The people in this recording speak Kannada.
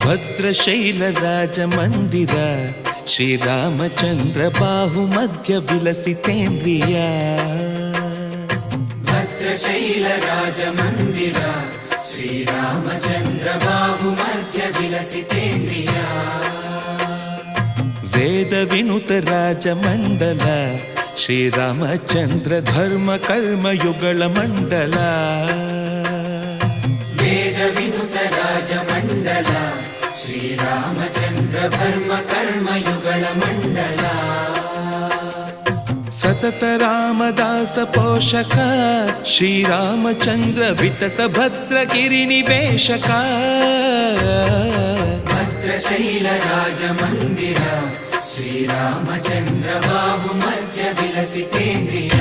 ಭದ್ರಶೈಲ ರಾಜ ಮಂದಿರ ಶ್ರೀರಾಮಚಂದ್ರ ಬಾಹು ಮಧ್ಯ ವಿಲಸಿತೇಂದ್ರಿಯ ಭದ್ರಶೈಲ ರಾಜ ಮಂದಿರ ಶ್ರೀರಾಮಚಂದ್ರ ಬಾಹು ಮಧ್ಯ ವಿಲಸಿತೇಂದ್ರಿಯ ವೇದ ವಿನುತ ರಾಜ ಮಂಡಲ ಶ್ರೀರಾಮಚಂದ್ರ ಧರ್ಮ ಕರ್ಮ ಯುಗಳ ಮಂಡಲ ವೇದ ವಿನುತ ರಾಜ ಮಂಡಲ ಶ್ರೀರಾಮಚಂದ್ರ ಧರ್ಮ ಕರ್ಮ ಯುಗಳ ಮಂಡಲ ಸತತ ರಾಮದಾಸ ಪೋಷಕ ಶ್ರೀರಾಮಚಂದ್ರ ವಿತತ ಭದ್ರಗಿರಿ ನಿವೇಶಕ ಭದ್ರಶೈಲ ರಾಜ ಮಂದಿರ ಶ್ರೀರಾಮಚಂದ್ರ ಬಾಹು ಮಧ್ಯ ವಿಲಸಿತೇಂದ್ರಿಯ